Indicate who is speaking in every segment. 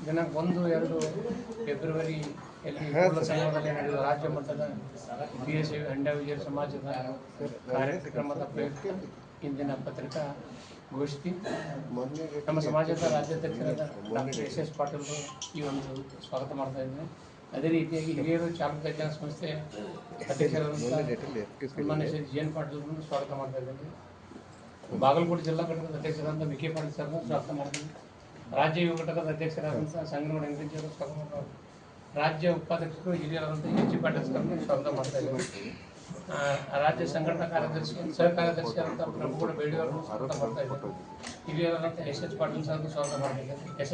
Speaker 1: ದಿನಾಂಕ 1-2 ಫೆಬ್ರವರಿಯಲ್ಲಿ ಕೂಡಲ ಸಂಗಮದಲ್ಲಿ ನಡೆದ ರಾಜ್ಯ ಮಟ್ಟದ ವೀರಶೈವ ಹಂಡೆ ವಿಜಯ ಸಮಾಜದ ಕಾರ್ಯಕ್ರಮದ ಪ್ರಯುಕ್ತ ಇಂದಿನ ಪತ್ರಿಕಾಗೋಷ್ಠಿ ನಮ್ಮ ಸಮಾಜದ ರಾಜ್ಯಾಧ್ಯಕ್ಷರಾದ ಡಾಕ್ಟರ್ ಎಸ್ ಪಾಟೀಲ್ ಈ ಒಂದು ಸ್ವಾಗತ ಮಾಡ್ತಾ ಇದ್ದೇನೆ. ಅದೇ ರೀತಿಯಾಗಿ ಹಿರಿಯರು ಚಾಲಕ ಕಲ್ಯಾಣ ಸಂಸ್ಥೆಯ ಅಧ್ಯಕ್ಷರಾದಂಥ ಸನ್ಮಾನ್ಯ ಶ್ರೀ ಜಿ.ಎನ್. ಪಾಟೀಲ್ ಸ್ವಾಗತ ಮಾಡ್ತಾ ಇದ್ದೇನೆ. ಬಾಗಲಕೋಟೆ ಜಿಲ್ಲಾ ಘಟಕದ ಅಧ್ಯಕ್ಷರಾದಂಥ ವಿ.ಕೆ. ಪಾಟೀಲ್ ಸರ್ನ ಸ್ವಾಗತ ಮಾಡ್ತೀನಿ. ರಾಜ್ಯ ಯುವ ಘಟಕದ ಅಧ್ಯಕ್ಷರಾದಂಥ ಸಂಗನಗೌಡ ವೆಂಕಟೇಶ್ವರ ಸ್ವಾಗತ ಮಾಡ್ತಾರೆ. ರಾಜ್ಯ ಉಪಾಧ್ಯಕ್ಷರು ಹಿರಿಯರಾದಂಥ ಎಚ್. ಪಾಟೀಲ್ ಸರ್ನ ಸ್ವಾಗತ ಮಾಡ್ತಾ ಇದ್ದಾರೆ. ರಾಜ್ಯ ಸಂಘಟನಾ ಕಾರ್ಯದರ್ಶಿ ಸಹ ಕಾರ್ಯದರ್ಶಿಯಾದಂಥ ಪ್ರಭುಗೌಡ ಬೇಡಿಯವರನ್ನು ಸ್ವಾಗತ ಮಾಡ್ತಾ ಇದ್ದಾರೆ. ಹಿರಿಯರಾದಂಥ ಎಸ್. ಪಾಟೀಲ್ ಸರ್ನ ಸ್ವಾಗತ ಮಾಡ್ತಿದ್ದಾರೆ. ಎಸ್.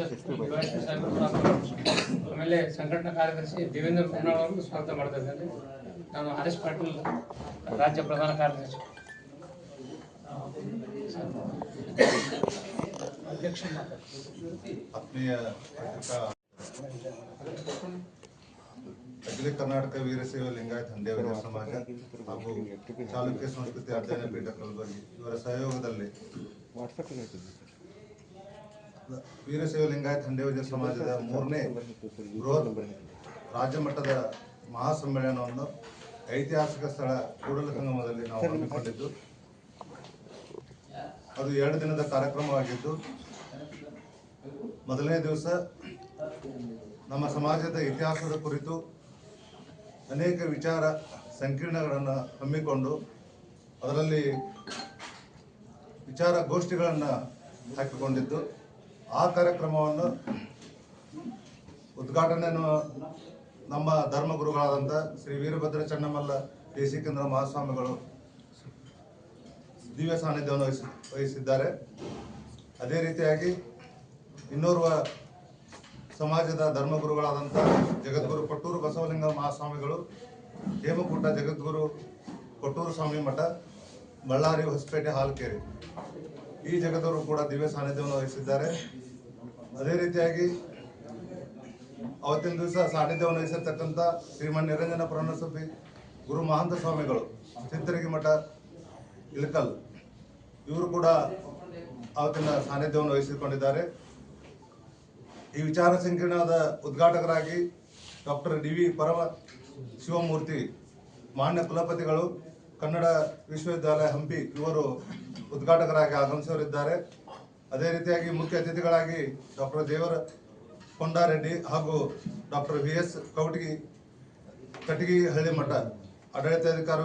Speaker 1: ಸಾಹೇಬರು ಸ್ವಾಗತ ಮಾಡ್ತಾರೆ. ಆಮೇಲೆ ಸಂಘಟನಾ ಕಾರ್ಯದರ್ಶಿ ದೇವೇಂದ್ರ ಕುನ್ನಾಳ್ ಅವರನ್ನು ಸ್ವಾಗತ ಮಾಡ್ತಾ ಇದ್ದಾರೆ. ನಾನು ಆರ್. ಪಾಟೀಲ್ ರಾಜ್ಯ ಪ್ರಧಾನ ಕಾರ್ಯದರ್ಶಿ.
Speaker 2: ಆತ್ಮೀಯ ಅಖಿಲ ಕರ್ನಾಟಕ ವೀರಶೈವ ಲಿಂಗಾಯತ ಹಂಡೆ ವಿಜಯ ಸಮಾಜ ಹಾಗೂ ಚಾಲುಕ್ಯ ಸಂಸ್ಕೃತಿ ಅಧ್ಯಯನ ಪೀಠ ಕಲಬುರಗಿ ಇವರ ಸಹಯೋಗದಲ್ಲಿ ವೀರಶೈವ ಲಿಂಗಾಯತ ಹಂಡೆ ವಿಜಯ ಸಮಾಜದ 3ನೇ ಬೃಹತ್ ರಾಜ್ಯ ಮಟ್ಟದ ಮಹಾಸಮ್ಮೇಳನವನ್ನು ಐತಿಹಾಸಿಕ ಸ್ಥಳ ಕೂಡಲ ಸಂಗಮದಲ್ಲಿ ನಾವು ಹಮ್ಮಿಕೊಂಡಿದ್ದು, ಅದು 2 ದಿನದ ಕಾರ್ಯಕ್ರಮವಾಗಿದ್ದು, ಮೊದಲನೇ ದಿವಸ ನಮ್ಮ ಸಮಾಜದ ಇತಿಹಾಸದ ಕುರಿತು ಅನೇಕ ವಿಚಾರ ಸಂಕಿರಣಗಳನ್ನು ಹಮ್ಮಿಕೊಂಡು ಅದರಲ್ಲಿ ವಿಚಾರ ಗೋಷ್ಠಿಗಳನ್ನು ಹಾಕಿಕೊಂಡಿದ್ದು, ಆ ಕಾರ್ಯಕ್ರಮವನ್ನು ಉದ್ಘಾಟನೆಯನ್ನು ನಮ್ಮ ಧರ್ಮಗುರುಗಳಾದಂಥ ಶ್ರೀ ವೀರಭದ್ರ ಚನ್ನಮಲ್ಲ ದೇಶಿಕೇಂದ್ರ ಮಹಾಸ್ವಾಮಿಗಳು ದಿವ್ಯ ಸಾನ್ನಿಧ್ಯವನ್ನು ವಹಿಸಿದ್ದಾರೆ. ಅದೇ ರೀತಿಯಾಗಿ ಇನ್ನೋರ್ವ ಸಮಾಜದ ಧರ್ಮಗುರುಗಳಾದಂಥ ಜಗದ್ಗುರು ಕೊಟ್ಟೂರು ಬಸವಲಿಂಗ ಮಹಾಸ್ವಾಮಿಗಳು, ಹೇಮಕೂಟ ಜಗದ್ಗುರು ಕೊಟ್ಟೂರು ಸ್ವಾಮಿ ಮಠ, ಬಳ್ಳಾರಿ ಹೊಸಪೇಟೆ ಹಾಲ್ಕೇರಿ, ಈ ಜಗದವರು ಕೂಡ ದಿವ್ಯ ಸಾನ್ನಿಧ್ಯವನ್ನು ವಹಿಸಿದ್ದಾರೆ. ಅದೇ ರೀತಿಯಾಗಿ ಅವತ್ತಿನ ದಿವಸ ಸಾನ್ನಿಧ್ಯವನ್ನು ವಹಿಸಿರ್ತಕ್ಕಂಥ ಶ್ರೀಮನ್ ನಿರಂಜನ ಪುರಾಣಸಭೆ ಗುರು ಮಹಾಂತ ಸ್ವಾಮಿಗಳು ಚಿತ್ತರಗಿ ಮಠ ಇಳಕಲ್, ಇವರು ಕೂಡ ಅವತ್ತಿನ ಸಾನ್ನಿಧ್ಯವನ್ನು ವಹಿಸಿಕೊಂಡಿದ್ದಾರೆ. ಈ ವಿಚಾರ ಸಂಕಿರಣದ ಉದ್ಘಾಟಕರಾಗಿ ಡಾಕ್ಟರ್ ಡಿ.ವಿ. ಪರಮ ಶಿವಮೂರ್ತಿ ಮಾನ್ಯ ಕುಲಪತಿಗಳು, ಕನ್ನಡ ವಿಶ್ವವಿದ್ಯಾಲಯ ಹಂಪಿ, ಇವರು ಉದ್ಘಾಟಕರಾಗಿ ಆಗಮಿಸಲಿದ್ದಾರೆ. ಅದೇ ರೀತಿಯಾಗಿ ಮುಖ್ಯ ಅತಿಥಿಗಳಾಗಿ ಡಾಕ್ಟರ್ ದೇವರ ಕೊಂಡಾರೆಡ್ಡಿ ಹಾಗೂ ಡಾಕ್ಟರ್ ವಿ.ಎಸ್. ಕೌಟಗಿ ಕಟಗಿಹಳ್ಳಿ ಮಠ ಆಡಳಿತಾಧಿಕಾರಿ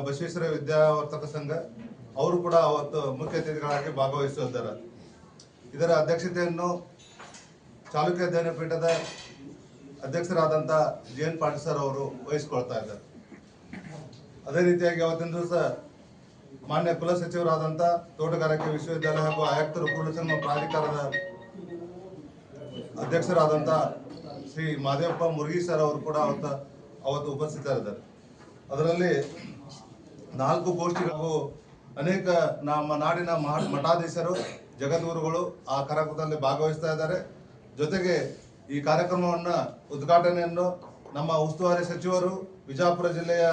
Speaker 2: ಬಸವೇಶ್ವರ ವಿದ್ಯಾವರ್ತಕ ಸಂಘ, ಅವರು ಕೂಡ ಅವತ್ತು ಮುಖ್ಯ ಅತಿಥಿಗಳಾಗಿ ಭಾಗವಹಿಸುತ್ತಿದ್ದಾರೆ. ಇದರ ಅಧ್ಯಕ್ಷತೆಯನ್ನು ಚಾಲುಕ್ಯ ಅಧ್ಯಯನ ಪೀಠದ ಅಧ್ಯಕ್ಷರಾದಂಥ ಜಿ.ಎನ್. ಪಾಟೀಲ್ ಸರ್ ಅವರು ವಹಿಸಿಕೊಳ್ತಾ ಇದ್ದಾರೆ. ಅದೇ ರೀತಿಯಾಗಿ ಅವತ್ತಿನ ದಿವಸ ಮಾನ್ಯ ಕುಲ ಸಚಿವರಾದಂಥ ತೋಟಗಾರಿಕೆ ವಿಶ್ವವಿದ್ಯಾಲಯ ಹಾಗೂ ಆಯುಕ್ತರು ಕೂಡಲ ಸಂಗಮ ಪ್ರಾಧಿಕಾರದ ಅಧ್ಯಕ್ಷರಾದಂಥ ಶ್ರೀ ಮಾದೇವಪ್ಪ ಮುರುಗಿ ಸರ್ ಅವರು ಕೂಡ ಅವತ್ತು ಉಪಸ್ಥಿತರಿದ್ದಾರೆ. ಅದರಲ್ಲಿ 4 ಗೋಷ್ಠಿಗಳು, ಅನೇಕ ನಮ್ಮ ನಾಡಿನ ಮಠಾಧೀಶರು, ಜಗದ್ಗುರುಗಳು ಆ ಕಾರ್ಯಕ್ರಮದಲ್ಲಿ ಭಾಗವಹಿಸ್ತಾ ಇದ್ದಾರೆ. ಜೊತೆಗೆ ಈ ಕಾರ್ಯಕ್ರಮವನ್ನು ಉದ್ಘಾಟನೆಯನ್ನು ನಮ್ಮ ಉಸ್ತುವಾರಿ ಸಚಿವರು, ವಿಜಯಪುರ ಜಿಲ್ಲೆಯ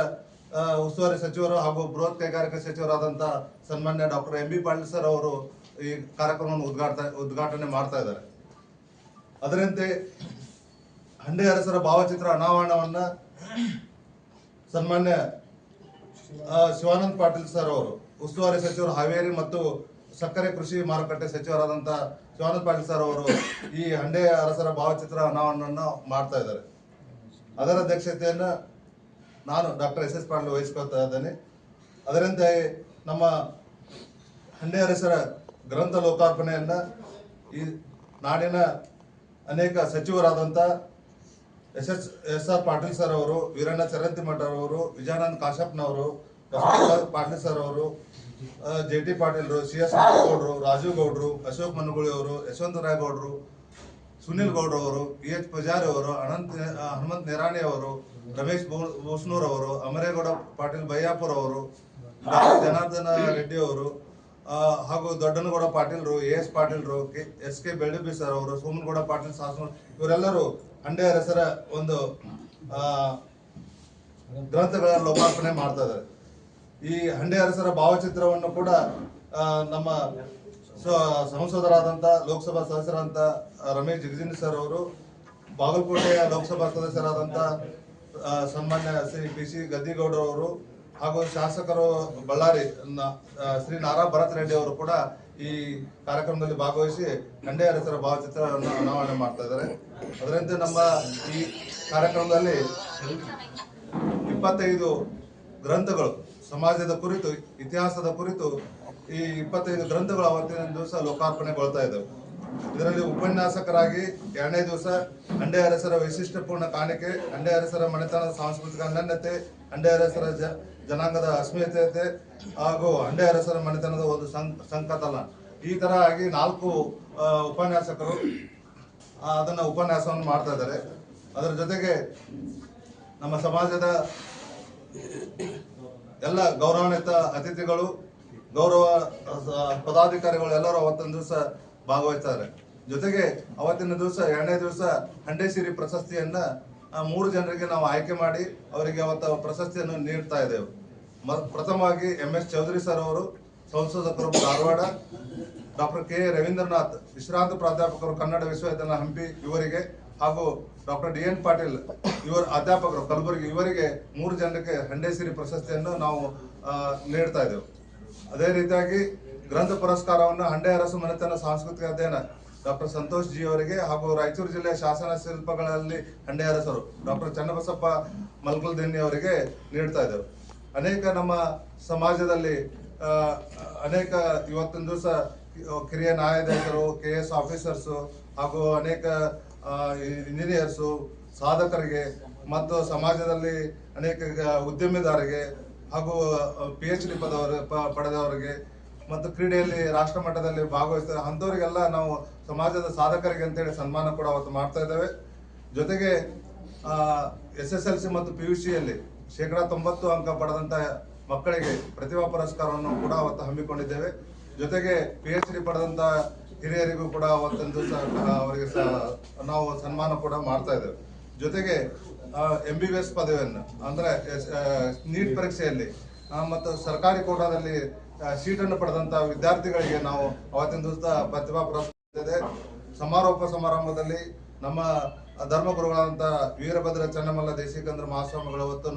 Speaker 2: ಉಸ್ತುವಾರಿ ಸಚಿವರು ಹಾಗೂ ಬೃಹತ್ ಕೈಗಾರಿಕಾ ಸಚಿವರಾದಂಥ ಸನ್ಮಾನ್ಯ ಡಾಕ್ಟರ್ ಎಂ.ಬಿ. ಪಾಟೀಲ್ ಸರ್ ಅವರು ಈ ಕಾರ್ಯಕ್ರಮವನ್ನು ಉದ್ಘಾಟನೆ ಮಾಡ್ತಾ ಇದ್ದಾರೆ. ಅದರಂತೆ ಹಂಡೆ ಅರಸರ ಭಾವಚಿತ್ರ ಅನಾವರಣವನ್ನು ಸನ್ಮಾನ್ಯ ಶಿವಾನಂದ ಪಾಟೀಲ್ ಸರ್ ಅವರು, ಉಸ್ತುವಾರಿ ಸಚಿವರು ಹಾವೇರಿ ಮತ್ತು ಸಕ್ಕರೆ ಕೃಷಿ ಮಾರುಕಟ್ಟೆ ಸಚಿವರಾದಂಥ ಶಿವಾನಂದ ಪಾಟೀಲ್ ಸರ್ ಅವರು ಈ ಹಂಡೆ ಅರಸರ ಭಾವಚಿತ್ರ ಅನಾವರಣವನ್ನು ಮಾಡ್ತಾ ಇದ್ದಾರೆ. ಅದರ ಅಧ್ಯಕ್ಷತೆಯನ್ನು ನಾನು ಡಾಕ್ಟರ್ ಎಸ್. ಪಾಟೀಲ್ ವಹಿಸ್ಕೊಳ್ತಾ ಇದ್ದೇನೆ. ಅದರಂತೆ ನಮ್ಮ ಹಂಡೆ ಅರಸರ ಗ್ರಂಥ ಲೋಕಾರ್ಪಣೆಯನ್ನು ಈ ನಾಡಿನ ಅನೇಕ ಸಚಿವರಾದಂಥ ಎಸ್. ಆರ್. ಪಾಟೀಲ್ ಸರ್ ಅವರು, ವೀರಣ್ಣ ಚರಂತಿಮಠ ಅವರು, ವಿಜಯಾನಂದ ಕಾಶಪ್ಪನವರು, ಪಾಟೀಲ್ ಸರ್ ಅವರು, ಜೆ.ಟಿ. ಪಾಟೀಲ್ರು, ಸಿ.ಎಸ್. ಗೌಡ್ರು, ರಾಜೀವ್ ಗೌಡ್ರು, ಅಶೋಕ್ ಮನುಗುಳಿ ಅವರು, ಯಶವಂತರಾಯ ಗೌಡ್ರು, ಸುನಿಲ್ ಗೌಡ್ರು ಅವರು, ಪಿ.ಎಚ್. ಪೂಜಾರಿ ಅವರು, ಹನುಮಂತ್ ನಿರಾಣಿ ಅವರು, ರಮೇಶ್ ಬೋಸ್ನೂರ್ ಅವರು, ಅಮರೇಗೌಡ ಪಾಟೀಲ್ ಬಯ್ಯಾಪುರ್ ಅವರು, ಜನಾರ್ದನ ರೆಡ್ಡಿ ಅವರು ಹಾಗೂ ದೊಡ್ಡನಗೌಡ ಪಾಟೀಲ್ರು, ಎ.ಎಸ್. ಪಾಟೀಲ್ರು, ಎಸ್.ಕೆ. ಬೆಳ್ಳಿಬಿ ಸರ್ ಅವರು, ಸೋಮನಗೌಡ ಪಾಟೀಲ್ ಸಾಸನ, ಇವರೆಲ್ಲರೂ ಹಂಡೆ ಅರಸರ ಒಂದು ಗ್ರಂಥಗಳ ಲೋಕಾರ್ಪಣೆ ಮಾಡ್ತಾ ಇದ್ದಾರೆ. ಈ ಹಂಡೆ ಅರಸರ ಭಾವಚಿತ್ರವನ್ನು ಕೂಡ ನಮ್ಮ ಸಂಸದರಾದಂಥ ಲೋಕಸಭಾ ಸದಸ್ಯರಾದಂಥ ರಮೇಶ್ ಜಿಗಜಿಣಗಿ ಸರ್ ಅವರು, ಬಾಗಲಕೋಟೆಯ ಲೋಕಸಭಾ ಸದಸ್ಯರಾದಂಥ ಸನ್ಮಾನ್ಯ ಶ್ರೀ PC ಗದ್ದಿಗೌಡರವರು ಹಾಗೂ ಶಾಸಕರು ಬಳ್ಳಾರಿ ಶ್ರೀ ನಾರಾ ಭರತ್ ರೆಡ್ಡಿ ಅವರು ಕೂಡ ಈ ಕಾರ್ಯಕ್ರಮದಲ್ಲಿ ಭಾಗವಹಿಸಿ ಖಂಡೆ ಅರಸರ ಭಾವಚಿತ್ರವನ್ನು ಅನಾವರಣೆ ಮಾಡ್ತಾ ಇದ್ದಾರೆ. ಅದರಂತೆ ನಮ್ಮ ಈ ಕಾರ್ಯಕ್ರಮದಲ್ಲಿ 25 ಗ್ರಂಥಗಳು ಸಮಾಜದ ಕುರಿತು, ಇತಿಹಾಸದ ಕುರಿತು ಈ 25 ಗ್ರಂಥಗಳು ಅವತ್ತಿನ ದಿವಸ ಲೋಕಾರ್ಪಣೆಗೊಳ್ತಾ ಇದ್ದವು. ಇದರಲ್ಲಿ ಉಪನ್ಯಾಸಕರಾಗಿ 2ನೇ ದಿವಸ ಖಂಡೆ ಅರಸರ ವೈಶಿಷ್ಟ್ಯಪೂರ್ಣ ಕಾಣಿಕೆ, ಖಂಡೆ ಅರಸರ ಮನೆತನದ ಸಾಂಸ್ಕೃತಿಕ ಅನನ್ಯತೆ, ಖಂಡೆ ಅರಸರ ಜನಾಂಗದ ಅಸ್ಮಿತೆತೆ ಹಾಗೂ ಖಂಡೆ ಅರಸರ ಮನೆತನದ ಒಂದು ಸಂಕತನ, ಈ ತರ ಆಗಿ 4 ಉಪನ್ಯಾಸಕರು ಅದನ್ನ ಉಪನ್ಯಾಸವನ್ನು ಮಾಡ್ತಾ ಇದ್ದಾರೆ. ಅದರ ಜೊತೆಗೆ ನಮ್ಮ ಸಮಾಜದ ಎಲ್ಲ ಗೌರವಾನ್ವಿತ ಅತಿಥಿಗಳು, ಗೌರವ ಪದಾಧಿಕಾರಿಗಳು ಎಲ್ಲರೂ ಅವತ್ತಿನ ದಿವಸ ಭಾಗವಹಿಸ್ತಾರೆ. ಜೊತೆಗೆ ಅವತ್ತಿನ ದಿವಸ 2ನೇ ದಿವಸ ಖಂಡೇಶ್ವರಿ ಪ್ರಶಸ್ತಿಯನ್ನ 3 ಜನರಿಗೆ ನಾವು ಆಯ್ಕೆ ಮಾಡಿ ಅವರಿಗೆ ಅವತ್ತ ಪ್ರಶಸ್ತಿಯನ್ನು ನೀಡ್ತಾ ಇದ್ದೇವೆ. ಪ್ರಥಮವಾಗಿ MS ಚೌಧರಿ ಸರ್ ಅವರು, ಸಂಶೋಧಕರು ಧಾರವಾಡ, ಡಾಕ್ಟರ್ K ರವೀಂದ್ರನಾಥ್ ವಿಶ್ರಾಂತ ಪ್ರಾಧ್ಯಾಪಕರು ಕನ್ನಡ ವಿಶ್ವವಿದ್ಯಾಲಯ ಹಂಪಿ ಇವರಿಗೆ, ಹಾಗೂ ಡಾಕ್ಟರ್ DN ಪಾಟೀಲ್ ಇವರು ಅಧ್ಯಾಪಕರು ಕಲಬುರಗಿ ಇವರಿಗೆ 3 ಜನರಿಗೆ ಖಂಡೇಶ್ವರಿ ಪ್ರಶಸ್ತಿಯನ್ನು ನಾವು ನೀಡ್ತಾ ಇದ್ದೇವೆ. ಅದೇ ರೀತಿಯಾಗಿ ಗ್ರಂಥ ಪುರಸ್ಕಾರವನ್ನು ಖಂಡೆ ಅರಸು ಮನೆತನ ಸಾಂಸ್ಕೃತಿಕ ಅಧ್ಯಯನ ಡಾಕ್ಟರ್ ಸಂತೋಷ್ ಜಿ ಅವರಿಗೆ, ಹಾಗೂ ರಾಯಚೂರು ಜಿಲ್ಲೆಯ ಶಾಸನ ಶಿಲ್ಪಗಳಲ್ಲಿ ಖಂಡೆ ಅರಸರು ಡಾಕ್ಟರ್ ಚನ್ನಬಸಪ್ಪ ಮಲ್ಕಲ್ದೇನಿ ಅವರಿಗೆ ನೀಡ್ತಾ ಇದ್ದೇವೆ. ಅನೇಕ ನಮ್ಮ ಸಮಾಜದಲ್ಲಿ ಅನೇಕ ಇವತ್ತಿನ ದಿವಸ ಕಿರಿಯ ನ್ಯಾಯಾಧೀಶರು, KS ಆಫೀಸರ್ಸು ಹಾಗೂ ಅನೇಕ ಇಂಜಿನಿಯರ್ಸು, ಸಾಧಕರಿಗೆ ಮತ್ತು ಸಮಾಜದಲ್ಲಿ ಅನೇಕ ಉದ್ಯಮಿದಾರರಿಗೆ ಹಾಗೂ PhD ಪಡೆದವರಿಗೆ ಮತ್ತು ಕ್ರೀಡೆಯಲ್ಲಿ ರಾಷ್ಟ್ರ ಮಟ್ಟದಲ್ಲಿ ಭಾಗವಹಿಸ್ತಾರೆ ಅಂಥವರಿಗೆಲ್ಲ ನಾವು ಸಮಾಜದ ಸಾಧಕರಿಗೆ ಅಂತೇಳಿ ಸನ್ಮಾನ ಕೂಡ ಅವತ್ತು ಮಾಡ್ತಾ ಇದ್ದೇವೆ. ಜೊತೆಗೆ SSLC ಮತ್ತು PUCಯಲ್ಲಿ 90% ಅಂಕ ಪಡೆದಂತ ಮಕ್ಕಳಿಗೆ ಪ್ರತಿಭಾ ಪುರಸ್ಕಾರವನ್ನು ಕೂಡ ಅವತ್ತು ಹಮ್ಮಿಕೊಂಡಿದ್ದೇವೆ. ಜೊತೆಗೆ PhD ಪಡೆದಂತ ಹಿರಿಯರಿಗೂ ಕೂಡ ಅವತ್ತಿನ ದಿವಸ ಅವರಿಗೆ ನಾವು ಸನ್ಮಾನ ಕೂಡ ಮಾಡ್ತಾ ಇದ್ದೇವೆ. ಜೊತೆಗೆ MBBS ಪದವಿಯನ್ನು ಅಂದ್ರೆ ನೀಟ್ ಪರೀಕ್ಷೆಯಲ್ಲಿ ಮತ್ತು ಸರ್ಕಾರಿ ಕೋಟಾದಲ್ಲಿ ಸೀಟನ್ನು ಪಡೆದಂತ ವಿದ್ಯಾರ್ಥಿಗಳಿಗೆ ನಾವು ಅವತ್ತಿನ ದಿವಸ ಪ್ರತಿಭಾ ಪುರಸ್ಕಾರ ಇದೆ. ಸಮಾರೋಪ ಸಮಾರಂಭದಲ್ಲಿ ನಮ್ಮ ಧರ್ಮಗುರುಗಳಾದಂಥ ವೀರಭದ್ರ ಚನ್ನಮಲ್ಲ ದೇಶಿಕೇಂದ್ರ ಮಹಾಸ್ವಾಮಿಗಳು ಅವತ್ತು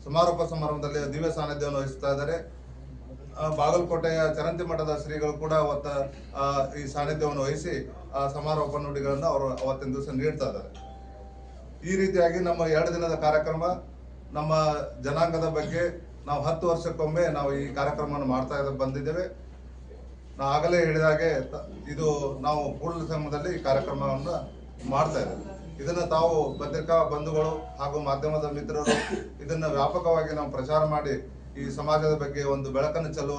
Speaker 2: ಸಮಾರೋಪ ಸಮಾರಂಭದಲ್ಲಿ ದಿವ್ಯ ಸಾನ್ನಿಧ್ಯವನ್ನು ವಹಿಸ್ತಾ ಇದ್ದಾರೆ. ಬಾಗಲಕೋಟೆಯ ಚರಂತಿ ಮಠದ ಶ್ರೀಗಳು ಕೂಡ ಈ ಸಾನ್ನಿಧ್ಯವನ್ನು ವಹಿಸಿ ಸಮಾರೋಪ ನುಡಿಗಳನ್ನು ಅವರು ಅವತ್ತಿನ ದಿವಸ ನೀಡ್ತಾ ಇದ್ದಾರೆ. ಈ ರೀತಿಯಾಗಿ ನಮ್ಮ 2 ದಿನದ ಕಾರ್ಯಕ್ರಮ, ನಮ್ಮ ಜನಾಂಗದ ಬಗ್ಗೆ ನಾವು 10 ವರ್ಷಕ್ಕೊಮ್ಮೆ ನಾವು ಈ ಕಾರ್ಯಕ್ರಮವನ್ನು ಮಾಡ್ತಾ ಬಂದಿದ್ದೇವೆ. ನಾವು ಆಗಲೇ ಹೇಳಿದಾಗೆ ಇದು ನಾವು ಕೂಡಲ ಸಂಗಮದಲ್ಲಿ ಈ ಕಾರ್ಯಕ್ರಮವನ್ನು ಮಾಡ್ತಾ ಇದ್ದೇವೆ. ಇದನ್ನ ತಾವು ಪತ್ರಿಕಾ ಬಂಧುಗಳು ಹಾಗೂ ಮಾಧ್ಯಮದ ಮಿತ್ರರು ಇದನ್ನ ವ್ಯಾಪಕವಾಗಿ ನಾವು ಪ್ರಚಾರ ಮಾಡಿ ಈ ಸಮಾಜದ ಬಗ್ಗೆ ಒಂದು ಬೆಳಕನ್ನು ಚೆಲ್ಲುವ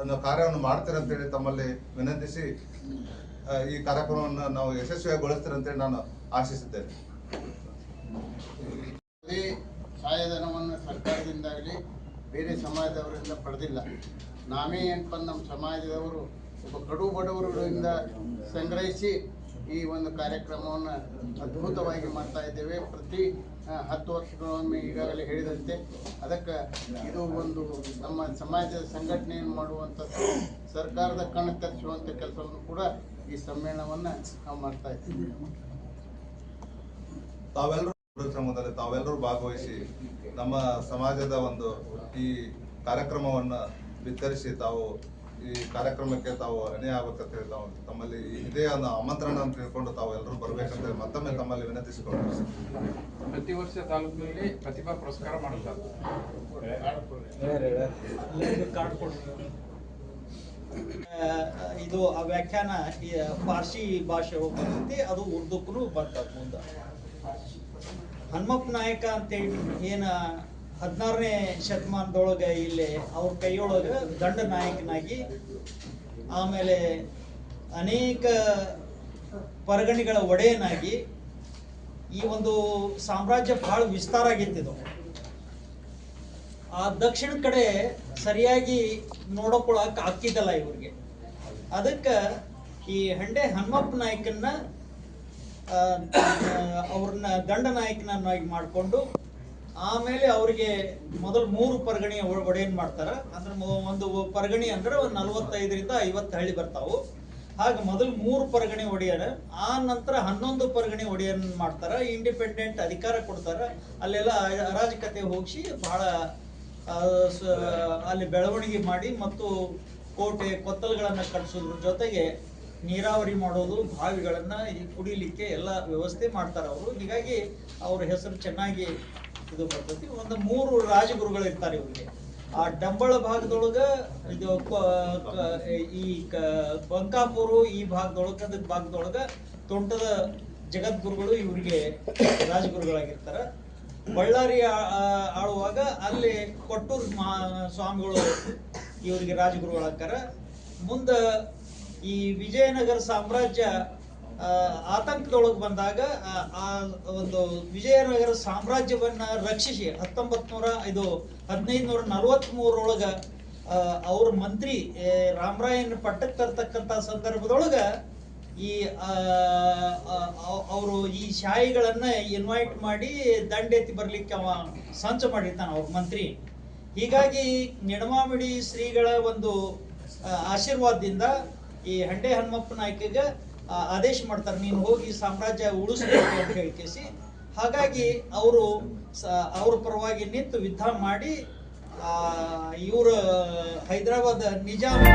Speaker 2: ಒಂದು ಕಾರ್ಯವನ್ನು ಮಾಡ್ತೀರಂತೇಳಿ ತಮ್ಮಲ್ಲಿ ವಿನಂತಿಸಿ ಈ ಕಾರ್ಯಕ್ರಮವನ್ನು ನಾವು ಯಶಸ್ವಿಗೊಳಿಸ್ತೀರಂತೇಳಿ ನಾನು ಆಶಿಸುತ್ತೇನೆ.
Speaker 3: ಸಹಾಯಧನವನ್ನು ಸರ್ಕಾರದಿಂದಾಗಲಿ ಬೇರೆ ಸಮಾಜದವರಿಂದ ಪಡೆದಿಲ್ಲ. ನಾವೇ ಏನಪ್ಪ ನಮ್ಮ ಸಮಾಜದವರು ಒಬ್ಬ ಕಡು ಬಡವರುಗಳಿಂದ ಸಂಗ್ರಹಿಸಿ ಈ ಒಂದು ಕಾರ್ಯಕ್ರಮವನ್ನು ಅದ್ಭುತವಾಗಿ ಮಾಡ್ತಾ ಇದ್ದೇವೆ. ಪ್ರತಿ 10 ವರ್ಷಗಳೊಮ್ಮೆ ಈಗಾಗಲೇ ಹೇಳಿದಂತೆ ಅದಕ್ಕೆ ಇದು ಒಂದು ನಮ್ಮ ಸಮಾಜದ ಸಂಘಟನೆಯನ್ನು ಮಾಡುವಂಥದ್ದು, ಸರ್ಕಾರದ ಕಣ್ಣು ತರಿಸುವಂಥ ಕೆಲಸವನ್ನು ಕೂಡ ಈ ಸಮ್ಮೇಳನವನ್ನು ನಾವು ಮಾಡ್ತಾ ಇದ್ದೀವಿ.
Speaker 2: ತಾವೆಲ್ಲರೂ ಭಾಗವಹಿಸಿ ನಮ್ಮ ಸಮಾಜದ ಒಂದು ಈ ಕಾರ್ಯಕ್ರಮವನ್ನು ಬಿತ್ತರಿಸಿ ತಾವು ಈ ಕಾರ್ಯಕ್ರಮಕ್ಕೆ ತಾವು ಅಣೆ ಆಗ್ಬೇಕಂತ ಹೇಳಿ ತಾವು ತಮ್ಮಲ್ಲಿ ಇದೇ ಒಂದು ಆಮಂತ್ರಣ ಅಂತ ತಿಳ್ಕೊಂಡು ತಾವು ಎಲ್ಲರೂ ಬರ್ಬೇಕಂತ ಮತ್ತೊಮ್ಮೆ ತಮ್ಮಲ್ಲಿ ವಿನಂತಿಸಿಕೊಂಡು
Speaker 4: ಪ್ರತಿ ವರ್ಷ ತಾಲೂಕಿನಲ್ಲಿ ಪ್ರತಿಭಾ ಪುರಸ್ಕಾರ ಮಾಡುತ್ತಾರೆ.
Speaker 5: ಇದು ಆ ವ್ಯಾಖ್ಯಾನ ಪಾರ್ಸಿ ಭಾಷೆ ಬರ್ತೈತಿ, ಅದು ಉರ್ದುಕ್ಕೂ ಬರ್ತದೆ. ಮುಂದೆ ಹನುಮಪ್ಪ ನಾಯಕ ಅಂತೇಳಿ ಏನ 16ನೇ ಶತಮಾನದೊಳಗೆ ಇಲ್ಲಿ ಅವ್ರ ಕೈಯೊಳಗೆ ದಂಡ ನಾಯಕನಾಗಿ, ಆಮೇಲೆ ಅನೇಕ ಪರಗಣಿಗಳ ಒಡೆಯನಾಗಿ ಈ ಒಂದು ಸಾಮ್ರಾಜ್ಯ ಬಹಳ ವಿಸ್ತಾರ ಆಗಿತ್ತಿದ್ದು. ಆ ದಕ್ಷಿಣ ಕಡೆ ಸರಿಯಾಗಿ ನೋಡ್ಕೊಳಕ್ ಆಗ್ತಿದ್ದಲ್ಲ ಇವ್ರಿಗೆ. ಅದಕ್ಕೆ ಈ ಹಂಡೆ ಹನುಮಪ್ಪ ನಾಯಕನ್ನ ಅವ್ರನ್ನ ದಂಡ ನಾಯಕನನ್ನಾಗಿ ಮಾಡಿಕೊಂಡು, ಆಮೇಲೆ ಅವರಿಗೆ ಮೊದಲು 3 ಪರಗಣಿಯ ಒಡೆಯನ್ ಮಾಡ್ತಾರ. ಅಂದ್ರೆ ಒಂದು ಪರಗಣಿ ಅಂದ್ರೆ 45ರಿಂದ 50 ಹಳ್ಳಿ ಬರ್ತಾವು. ಹಾಗೆ ಮೊದಲು 3 ಪರಗಣೆ ಒಡೆಯರ, ಆ ನಂತರ 11 ಪರಗಣೆ ಒಡೆಯನ್ ಮಾಡ್ತಾರ. ಇಂಡಿಪೆಂಡೆಂಟ್ ಅಧಿಕಾರ ಕೊಡ್ತಾರ. ಅಲ್ಲೆಲ್ಲ ಅರಾಜಕತೆ ಹೋಗಿಸಿ ಬಹಳ ಅಲ್ಲಿ ಬೆಳವಣಿಗೆ ಮಾಡಿ ಮತ್ತು ಕೋಟೆ ಕೊತ್ತಲುಗಳನ್ನ ಕಟ್ಟಿಸೋದ್ರ ಜೊತೆಗೆ ನೀರಾವರಿ ಮಾಡೋದು, ಬಾವಿಗಳನ್ನ ಈ ಕುಡಿಲಿಕ್ಕೆ ಎಲ್ಲ ವ್ಯವಸ್ಥೆ ಮಾಡ್ತಾರ ಅವರು. ಹೀಗಾಗಿ ಅವ್ರ ಹೆಸರು ಚೆನ್ನಾಗಿ ಇದು ಬರ್ತೈತಿ. ಒಂದು 3 ರಾಜಗುರುಗಳು ಇರ್ತಾರೆ ಇವ್ರಿಗೆ. ಆ ಡಂಬಳ ಭಾಗದೊಳಗ ಇದು ಈ ಬಂಕಾಪುರ ಈ ಭಾಗದೊಳಗ ತೋಂಟದ ಜಗದ್ಗುರುಗಳು ಇವರಿಗೆ ರಾಜಗುರುಗಳಾಗಿರ್ತಾರ. ಬಳ್ಳಾರಿ ಆಳುವಾಗ ಅಲ್ಲಿ ಕೊಟ್ಟೂರು ಸ್ವಾಮಿಗಳು ಇವರಿಗೆ ರಾಜಗುರುಗಳಾಗ್ತಾರ. ಮುಂದ ಈ ವಿಜಯನಗರ ಸಾಮ್ರಾಜ್ಯ ಆತಂಕದೊಳಗೆ ಬಂದಾಗ ಆ ಒಂದು ವಿಜಯನಗರ ಸಾಮ್ರಾಜ್ಯವನ್ನ ರಕ್ಷಿಸಿ 1543 ಅವ್ರ ಮಂತ್ರಿ ರಾಮರಾಯನ ಪಟ್ಟಕ್ಕೆ ತರ್ತಕ್ಕಂಥ ಸಂದರ್ಭದೊಳಗ ಈ ಅವರು ಈ ಶಾಹಿಗಳನ್ನ ಇನ್ವೈಟ್ ಮಾಡಿ ದಂಡೆತ್ತಿ ಬರ್ಲಿಕ್ಕೆ ಅವ ಸಂಚ ಮಾಡಿರ್ತಾನ ಅವ್ರ ಮಂತ್ರಿ. ಹೀಗಾಗಿ ನಿಡಮಾಮಿಡಿ ಶ್ರೀಗಳ ಒಂದು ಆಶೀರ್ವಾದದಿಂದ ಈ ಹಂಡೆ ಹನುಮಪ್ಪ ನಾಯ್ಕಗೆ ಆದೇಶ ಮಾಡ್ತಾರೆ, ನೀನು ಹೋಗಿ ಸಾಮ್ರಾಜ್ಯ ಉಳಿಸ್ಬೇಕು ಅಂತ ಹೇಳಿಕೇಸಿ. ಹಾಗಾಗಿ ಅವರು ಅವ್ರ ಪರವಾಗಿ ನಿಂತು ಯುದ್ಧ ಮಾಡಿ ಇವರು ಹೈದರಾಬಾದ್ ನಿಜಾಮ್